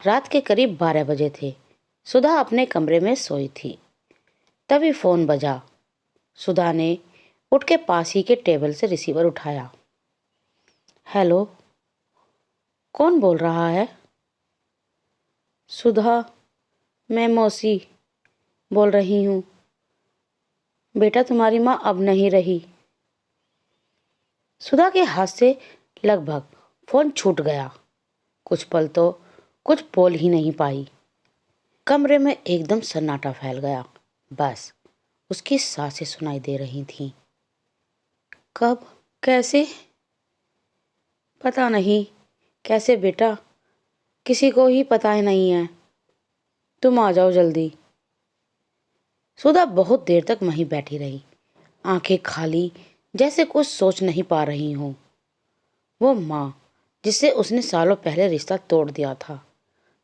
रात के करीब 12 बजे थे। सुधा अपने कमरे में सोई थी। तभी फोन बजा। सुधा ने उठ के पास ही के टेबल से रिसीवर उठाया। हेलो, कौन बोल रहा है? सुधा, मैं मौसी बोल रही हूँ। बेटा, तुम्हारी माँ अब नहीं रही। सुधा के हाथ से लगभग फोन छूट गया। कुछ पल तो कुछ बोल ही नहीं पाई। कमरे में एकदम सन्नाटा फैल गया। बस उसकी सांसें सुनाई दे रही थीं। कब, कैसे? पता नहीं कैसे बेटा, किसी को ही पता ही नहीं है। तुम आ जाओ जल्दी। सुधा बहुत देर तक वहीं बैठी रही, आंखें खाली, जैसे कुछ सोच नहीं पा रही हूँ। वो माँ जिससे उसने सालों पहले रिश्ता तोड़ दिया था,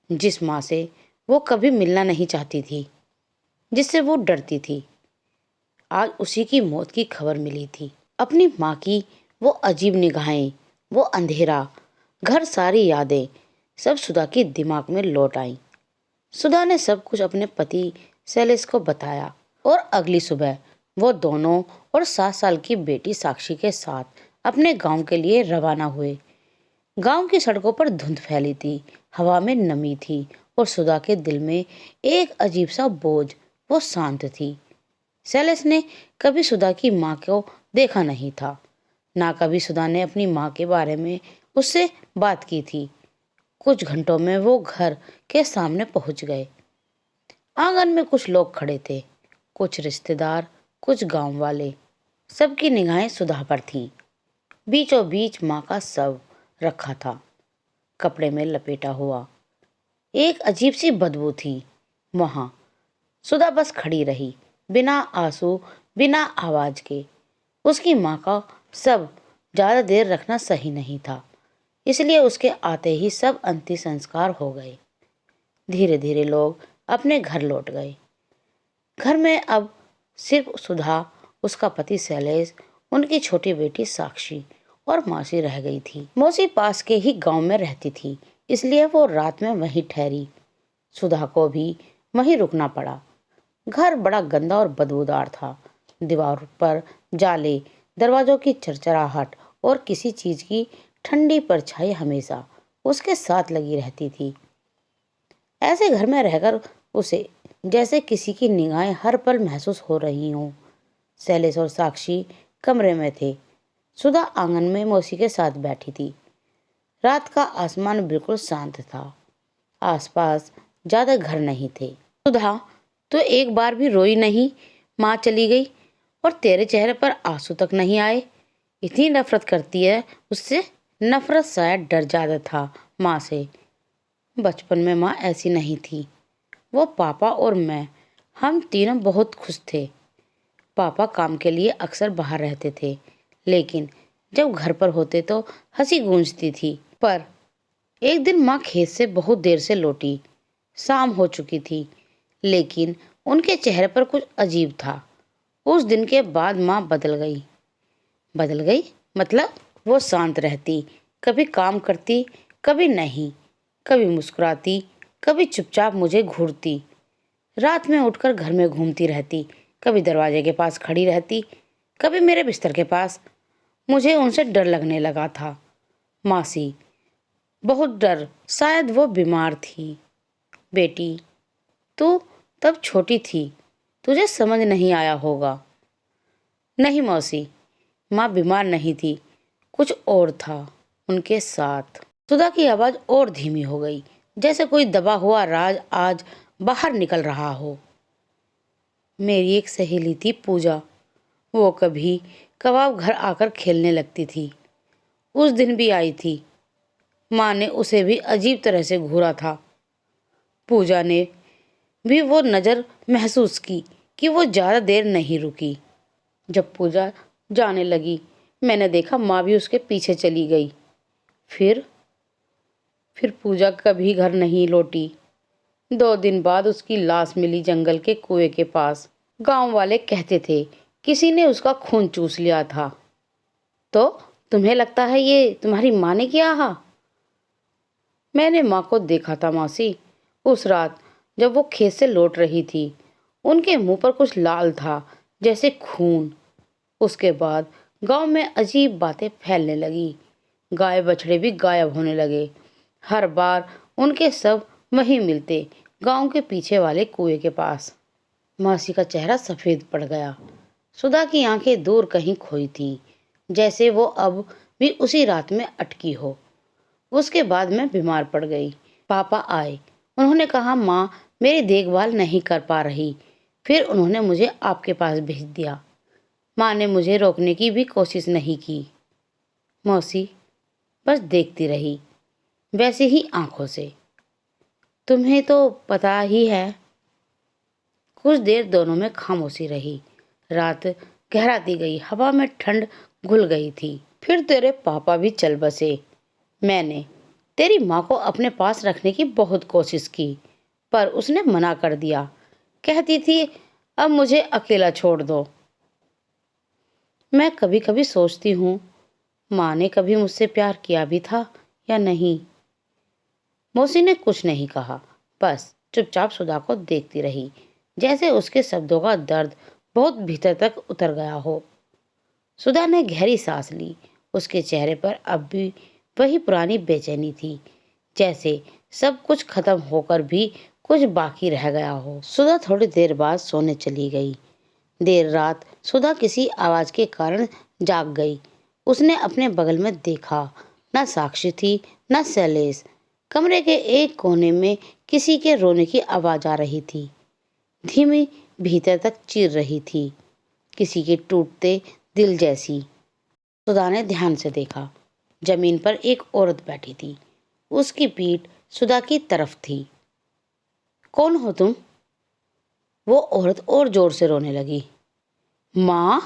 जिस माँ से वो कभी मिलना नहीं चाहती थी, जिससे वो डरती थी, आज उसी की मौत की खबर मिली थी। अपनी माँ की वो अजीब निगाहें, वो अंधेरा घर, सारी यादें सब सुधा के दिमाग में लौट आईं। सुधा ने सब कुछ अपने पति शैलेश को बताया और अगली सुबह वो दोनों और 7 साल की बेटी साक्षी के साथ अपने गांव के लिए रवाना हुए। गांव की सड़कों पर धुंध फैली थी, हवा में नमी थी और सुधा के दिल में एक अजीब सा बोझ। वो शांत थी। शैलेश ने कभी सुधा की माँ को देखा नहीं था, ना कभी सुधा ने अपनी माँ के बारे में उससे बात की थी। कुछ घंटों में वो घर के सामने पहुंच गए। आंगन में कुछ लोग खड़े थे, कुछ रिश्तेदार, कुछ गांव वाले। सबकी निगाहें सुधा पर थीं। बीचों बीच माँ का शव रखा था, कपड़े में लपेटा हुआ। एक अजीब सी बदबू थी वहां। सुधा बस खड़ी रही, बिना आंसू, बिना आवाज के। उसकी माँ का शव ज्यादा देर रखना सही नहीं था, इसलिए उसके आते ही सब अंतिम संस्कार हो गए। धीरे धीरे लोग अपने घर लौट गए। घर में अब सिर्फ सुधा, उसका पति शैलेश, उनकी छोटी बेटी साक्षी और मौसी रह गई थी। मौसी पास के ही गांव में रहती थी, इसलिए वो रात में वहीं ठहरी। सुधा को भी वहीं रुकना पड़ा। घर बड़ा गंदा और बदबूदार था। दीवार पर जाले, दरवाजों की चरचराहट और किसी चीज की ठंडी परछाई हमेशा उसके साथ लगी रहती थी। ऐसे घर में रहकर उसे जैसे किसी की निगाहें हर पल महसूस हो रही हों। शैलेश और साक्षी कमरे में थे। सुधा आंगन में मौसी के साथ बैठी थी। रात का आसमान बिल्कुल शांत था। आसपास ज्यादा घर नहीं थे। सुधा, तो एक बार भी रोई नहीं? माँ चली गई और तेरे चेहरे पर आंसू तक नहीं आए। इतनी नफरत करती है उससे? नफरत शायद डर ज्यादा था माँ से। बचपन में माँ ऐसी नहीं थी। वो, पापा और मैं, हम तीनों बहुत खुश थे। पापा काम के लिए अक्सर बाहर रहते थे, लेकिन जब घर पर होते तो हंसी गूंजती थी। पर एक दिन माँ खेत से बहुत देर से लौटी। शाम हो चुकी थी, लेकिन उनके चेहरे पर कुछ अजीब था। उस दिन के बाद माँ बदल गई। बदल गई मतलब? वो शांत रहती, कभी काम करती, कभी नहीं, कभी मुस्कुराती, कभी चुपचाप मुझे घूरती। रात में उठकर घर में घूमती रहती, कभी दरवाजे के पास खड़ी रहती, कभी मेरे बिस्तर के पास। मुझे उनसे डर लगने लगा था मासी, बहुत डर। शायद वो बीमार थी। बेटी, तू तब छोटी थी, तुझे समझ नहीं आया होगा। नहीं मौसी, माँ बीमार नहीं थी, कुछ और था उनके साथ। सुधा की आवाज और धीमी हो गई, जैसे कोई दबा हुआ राज आज बाहर निकल रहा हो। मेरी एक सहेली थी पूजा, वो कभी कभार घर आकर खेलने लगती थी। उस दिन भी आई थी। माँ ने उसे भी अजीब तरह से घूरा था। पूजा ने भी वो नज़र महसूस की कि वो ज़्यादा देर नहीं रुकी। जब पूजा जाने लगी, मैंने देखा माँ भी उसके पीछे चली गई। फिर पूजा कभी घर नहीं लौटी। 2 दिन बाद उसकी लाश मिली जंगल के कुएं के पास। गांव वाले कहते थे किसी ने उसका खून चूस लिया था। तो तुम्हें लगता है ये तुम्हारी माँ ने किया? मैंने माँ को देखा था मौसी, उस रात जब वो खेत से लौट रही थी। उनके मुंह पर कुछ लाल था, जैसे खून। उसके बाद गांव में अजीब बातें फैलने लगी। गाय बछड़े भी गायब होने लगे। हर बार उनके सब वहीं मिलते, गांव के पीछे वाले कुएं के पास। मासी का चेहरा सफेद पड़ गया। सुधा की आंखें दूर कहीं खोई थी, जैसे वो अब भी उसी रात में अटकी हो। उसके बाद मैं बीमार पड़ गई। पापा आए। उन्होंने कहा माँ मेरी देखभाल नहीं कर पा रही। फिर उन्होंने मुझे आपके पास भेज दिया। माँ ने मुझे रोकने की भी कोशिश नहीं की। मौसी बस देखती रही, वैसे ही आंखों से। तुम्हें तो पता ही है। कुछ देर दोनों में खामोशी रही। रात गहराती गई, हवा में ठंड घुल गई थी। फिर तेरे पापा भी चल बसे। मैंने तेरी माँ को अपने पास रखने की बहुत कोशिश की, पर उसने मना कर दिया। कहती थी अब मुझे अकेला छोड़ दो। मैं कभी कभी सोचती हूँ माँ ने कभी मुझसे प्यार किया भी था या नहीं। मौसी ने कुछ नहीं कहा, बस चुपचाप सुधा को देखती रही, जैसे उसके शब्दों का दर्द बहुत भीतर तक उतर गया हो। सुधा ने गहरी सांस ली। उसके चेहरे पर अब भी वही पुरानी बेचैनी थी, जैसे सब कुछ खत्म होकर भी कुछ बाकी रह गया हो। सुधा थोड़ी देर बाद सोने चली गई। देर रात सुधा किसी आवाज के कारण जाग गई। उसने अपने बगल में देखा, न साक्षी थी न शैलेश। कमरे के एक कोने में किसी के रोने की आवाज आ रही थी, धीमी, भीतर तक चीर रही थी, किसी के टूटते दिल जैसी। सुधा ने ध्यान से देखा। जमीन पर एक औरत बैठी थी। उसकी पीठ सुधा की तरफ थी। कौन हो तुम? वो औरत और जोर से रोने लगी। माँ?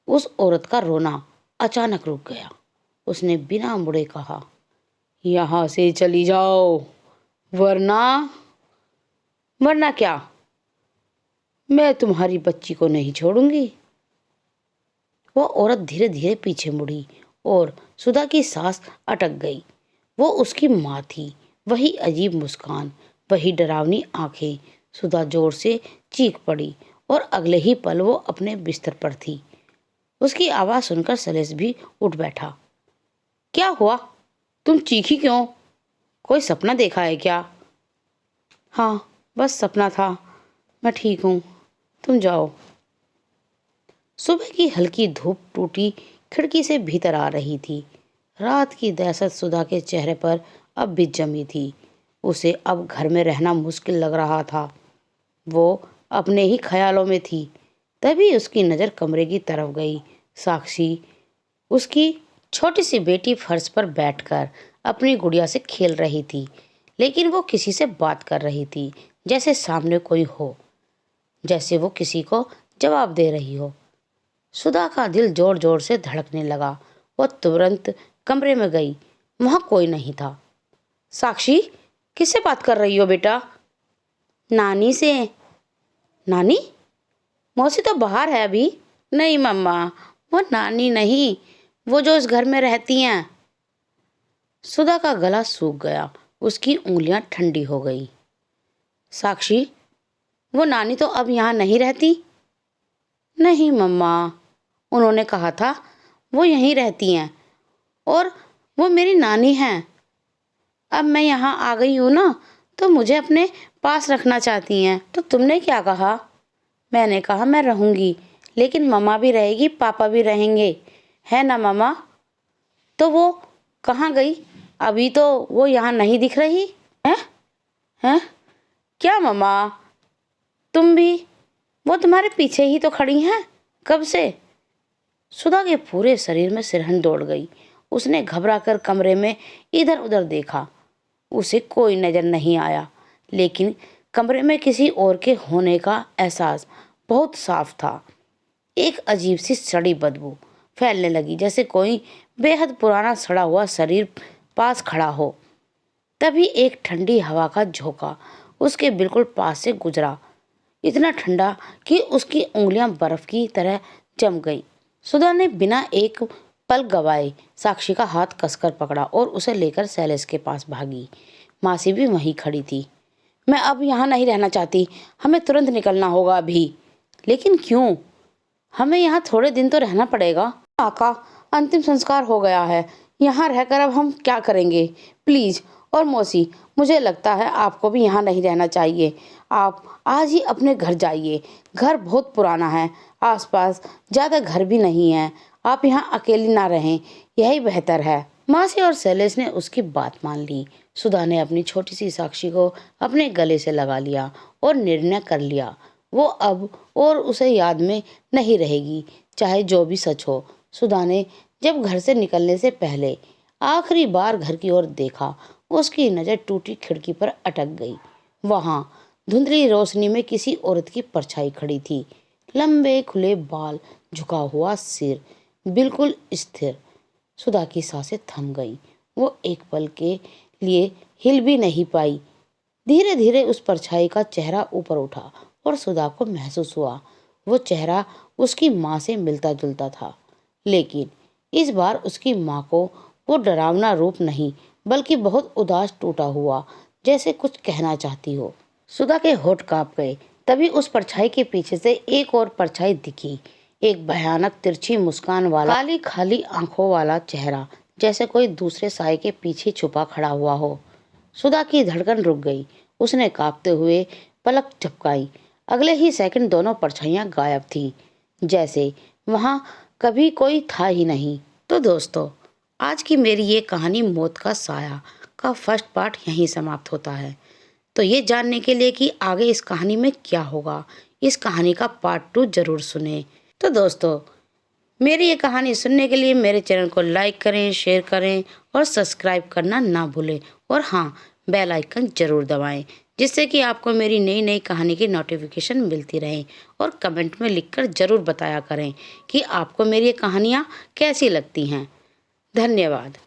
उस औरत का रोना अचानक रुक गया। उसने बिना मुड़े कहा, यहाँ से चली जाओ, वरना। वरना क्या? मैं तुम्हारी बच्ची को नहीं छोड़ूंगी। वो औरत धीरे धीरे पीछे मुड़ी और सुधा की सांस अटक गई। वो उसकी माँ थी। वही अजीब मुस्कान, वही डरावनी आंखें। सुधा जोर से चीख पड़ी और अगले ही पल वो अपने बिस्तर पर थी। उसकी आवाज सुनकर शैलेश भी उठ बैठा। क्या हुआ? तुम चीखी क्यों? कोई सपना देखा है क्या? हाँ, बस सपना था। मैं ठीक हूँ, तुम जाओ। सुबह की हल्की धूप टूटी खिड़की से भीतर आ रही थी। रात की दहशत सुधा के चेहरे पर अब भी जमी थी। उसे अब घर में रहना मुश्किल लग रहा था। वो अपने ही ख्यालों में थी। तभी उसकी नज़र कमरे की तरफ गई। साक्षी, उसकी छोटी सी बेटी, फर्श पर बैठकर अपनी गुड़िया से खेल रही थी, लेकिन वो किसी से बात कर रही थी, जैसे सामने कोई हो, जैसे वो किसी को जवाब दे रही हो। सुधा का दिल जोर जोर से धड़कने लगा। वो तुरंत कमरे में गई। वहां कोई नहीं था। साक्षी, किससे बात कर रही हो बेटा? नानी से। नानी? मौसी तो बाहर है अभी। नहीं मम्मा, वो नानी नहीं, वो जो इस घर में रहती हैं। सुधा का गला सूख गया। उसकी उंगलियां ठंडी हो गई। साक्षी, वो नानी तो अब यहाँ नहीं रहती। नहीं मम्मा, उन्होंने कहा था वो यहीं रहती हैं और वो मेरी नानी हैं। अब मैं यहाँ आ गई हूँ ना, तो मुझे अपने पास रखना चाहती हैं। तो तुमने क्या कहा? मैंने कहा मैं रहूँगी, लेकिन मम्मा भी रहेगी, पापा भी रहेंगे, है ना मम्मा? तो वो कहाँ गई? अभी तो वो यहाँ नहीं दिख रही है। हैं? क्या मम्मा, तुम भी? वो तुम्हारे पीछे ही तो खड़ी हैं, कब से? सुधा के पूरे शरीर में सिरहन दौड़ गई। उसने घबरा कर कमरे में इधर उधर देखा। उसे कोई नजर नहीं आया, लेकिन कमरे में किसी और के होने का एहसास बहुत साफ था। एक अजीब सी सड़ी बदबू फैलने लगी, जैसे कोई बेहद पुराना सड़ा हुआ शरीर पास खड़ा हो। तभी एक ठंडी हवा का झोंका उसके बिल्कुल पास से गुजरा, इतना ठंडा कि उसकी उंगलियां बर्फ की तरह जम गई। सुधा ने बिना एक पल गवाए साक्षी का हाथ कसकर पकड़ा और उसे लेकर शैलेश के पास भागी। मासी भी वहीं खड़ी थी। मैं अब यहाँ नहीं रहना चाहती, हमें तुरंत निकलना होगा अभी। लेकिन क्यों? हमें यहाँ थोड़े दिन तो रहना पड़ेगा। काका, अंतिम संस्कार हो गया है, यहाँ रहकर अब हम क्या करेंगे? प्लीज। और मौसी, मुझे लगता है आपको भी यहाँ नहीं रहना चाहिए। आप आज ही अपने घर जाइए। घर बहुत पुराना है, आसपास ज़्यादा घर भी नहीं है। आप यहाँ अकेली ना रहें, यही बेहतर है। मासी और शैलेश ने उसकी बात मान ली। सुधा ने अपनी छोटी सी साक्षी को अपने गले से लगा लिया और निर्णय कर लिया, वो अब और उसे याद में नहीं रहेगी, चाहे जो भी सच हो। सुधा ने जब घर से निकलने से पहले आखिरी बार घर की ओर देखा, उसकी नज़र टूटी खिड़की पर अटक गई। वहां धुंधली रोशनी में किसी औरत की परछाई खड़ी थी। लंबे खुले बाल, झुका हुआ सिर, बिल्कुल स्थिर। सुधा की सांसें थम गईं। वो एक पल के लिए हिल भी नहीं पाई। धीरे धीरे उस परछाई का चेहरा ऊपर उठा और सुधा को महसूस हुआ वो चेहरा उसकी माँ से मिलता जुलता था। लेकिन इस बार उसकी माँ को वो डरावना रूप नहीं, बल्कि बहुत उदास टूटा हुआ, जैसे कुछ कहना चाहती हो। सुधा के होठ कांप गए। तभी उस परछाई के पीछे से एक और परछाई दिखी। एक भयानक तिरछी मुस्कान वाला, काली खाली आंखों वाला चेहरा, जैसे कोई दूसरे साए के पीछे छुपा खड़ा हुआ हो। सुधा की धड़कन रुक गई। उसने कांपते हुए पलक झपकाई। अगले ही सेकंड दोनों परछाइयां गायब थी, जैसे वहां कभी कोई था ही नहीं। तो दोस्तों, आज की मेरी ये कहानी मौत का साया का फर्स्ट पार्ट यहीं समाप्त होता है। तो ये जानने के लिए कि आगे इस कहानी में क्या होगा, इस कहानी का पार्ट 2 जरूर सुने। तो दोस्तों, मेरी ये कहानी सुनने के लिए मेरे चैनल को लाइक करें, शेयर करें और सब्सक्राइब करना ना भूलें। और हाँ, बेल आइकन जरूर दबाएं, जिससे कि आपको मेरी नई नई कहानी की नोटिफिकेशन मिलती रहे। और कमेंट में लिखकर ज़रूर बताया करें कि आपको मेरी ये कहानियाँ कैसी लगती हैं। धन्यवाद।